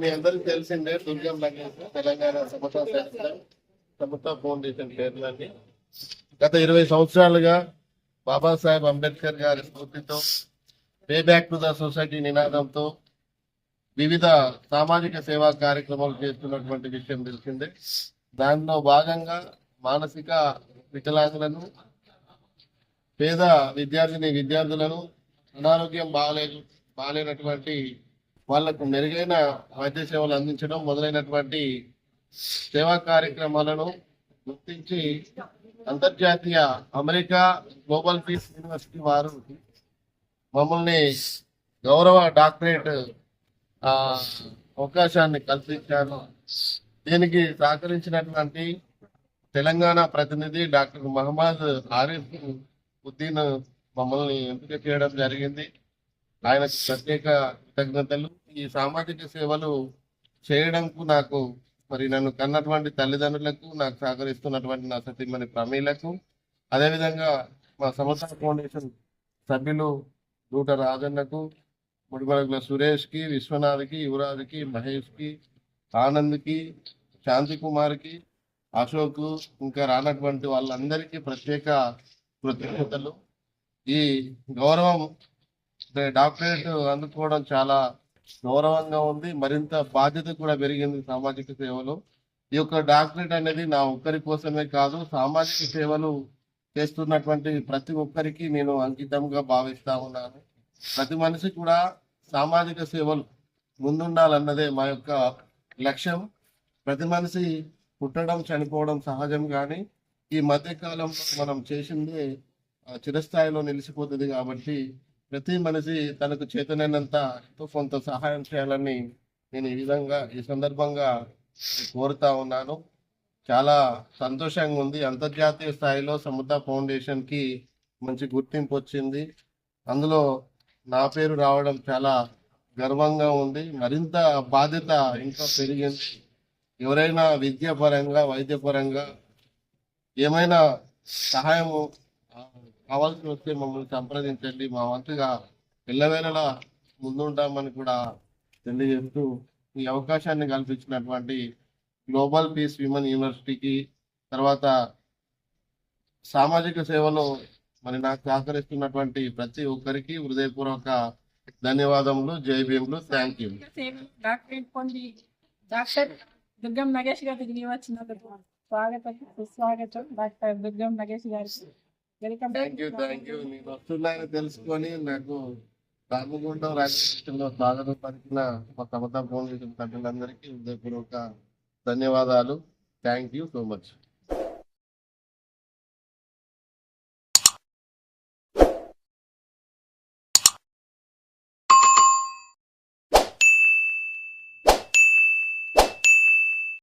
మీ అందరికి తెలిసిందే దుర్గం నగేష్ తెలంగాణ సమతా foundation chairman. గత 20 సంవత్సరాలుగా బాబాసాహెబ్ అంబేద్కర్ గారి స్ఫూర్తితో pay back to the society నినాదంతో వివిధ సామాజిక సేవా కార్యక్రమాలు చేస్తున్నటువంటి విషయం తెలిసిందే. దానిలో భాగంగా మానసిక వికలాంగులను, పేద విద్యార్థులను, అనారోగ్యం బాగాలేనటువంటి వాళ్లకు మెరుగైన వైద్య సేవలు అందించడం మొదలైనటువంటి సేవా కార్యక్రమాలను గుర్తించి అంతర్జాతీయ అమెరికా గ్లోబల్ పీస్ యూనివర్సిటీ వారు మమ్మల్ని గౌరవ డాక్టరేట్ అవకాశాన్ని కల్పించారు. దీనికి సహకరించినటువంటి తెలంగాణ ప్రతినిధి డాక్టర్ మహమ్మద్ ఆరిఫ్ ఉద్దీన్ మమ్మల్ని ఎంపిక చేయడం జరిగింది. ఆయనకు ప్రత్యేక కృతజ్ఞతలు. ఈ సామాజిక సేవలు చేయడంకు నన్ను కన్నటువంటి తల్లిదండ్రులకు, నాకు సహకరిస్తున్నటువంటి నా సతీమణి ప్రమీలకు, అదేవిధంగా మా సమతా ఫౌండేషన్ సభ్యులు దూట రాజన్నకు, ముడిమరుగుల సురేష్కి, విశ్వనాథ్కి, యువరాజ్కి, మహేష్కి, ఆనంద్కి, శాంతి కుమార్కి, అశోక్, ఇంకా రానటువంటి వాళ్ళందరికీ ప్రత్యేక కృతజ్ఞతలు. ఈ గౌరవం డాక్టరేట్ అందుకోవడం చాలా గౌరవంగా ఉంది. మరింత బాధ్యత కూడా పెరిగింది సామాజిక సేవలో. ఈ యొక్క డాక్టరేట్ అనేది నా ఒక్కరి కోసమే కాదు, సామాజిక సేవలు చేస్తున్నటువంటి ప్రతి ఒక్కరికి నేను అంకితంగా భావిస్తా ఉన్నాను. ప్రతి మనిషి కూడా సామాజిక సేవలు ముందుండాలన్నదే మా యొక్క లక్ష్యం. ప్రతి మనిషి పుట్టడం, చనిపోవడం సహజం, కానీ ఈ మధ్య కాలంలో మనం చేసిందే చిరస్థాయిలో నిలిచిపోతుంది. కాబట్టి ప్రతి మనిషి తనకు చేతనైనంత ఎంతో కొంత సహాయం చేయాలని నేను ఈ సందర్భంగా కోరుతా ఉన్నాను. చాలా సంతోషంగా ఉంది. అంతర్జాతీయ స్థాయిలో సమతా ఫౌండేషన్ కి మంచి గుర్తింపు వచ్చింది. అందులో నా పేరు రావడం చాలా గర్వంగా ఉంది. మరింత బాధ్యత ఇంకా పెరిగింది. ఎవరైనా విద్యాపరంగా, వైద్యపరంగా ఏమైనా సహాయము కావాల్సి వస్తే మమ్మల్ని సంప్రదించండి. మా వంతుగా ఎల్లవేళలా ముందుంటామని కూడా తెలియజేస్తూ ఈ అవకాశాన్ని కల్పించినటువంటి గ్లోబల్ పీస్ విమెన్ యూనివర్సిటీకి, తర్వాత సామాజిక సేవలో నాకు సహకరిస్తున్నటువంటి ప్రతి ఒక్కరికి హృదయపూర్వక ధన్యవాదములు. జై భీములు. Thank you. డాక్టరేట్ పొంది డాక్టర్ దుర్గం నగేష్ గారికి తిరిగి వచ్చినందుకు స్వాగతం, సుస్వాగతం డాక్టర్ దుర్గం నగేష్ గారికి. Thank you. నేను వస్తున్నాయని తెలుసుకొని నాకు రామగుండం రాజకీయంలో స్వాగతం పలికిన మా సమతా ఫౌండేషన్ సభ్యులందరికీ హృదయపూర్వక ధన్యవాదాలు. Thank you so much.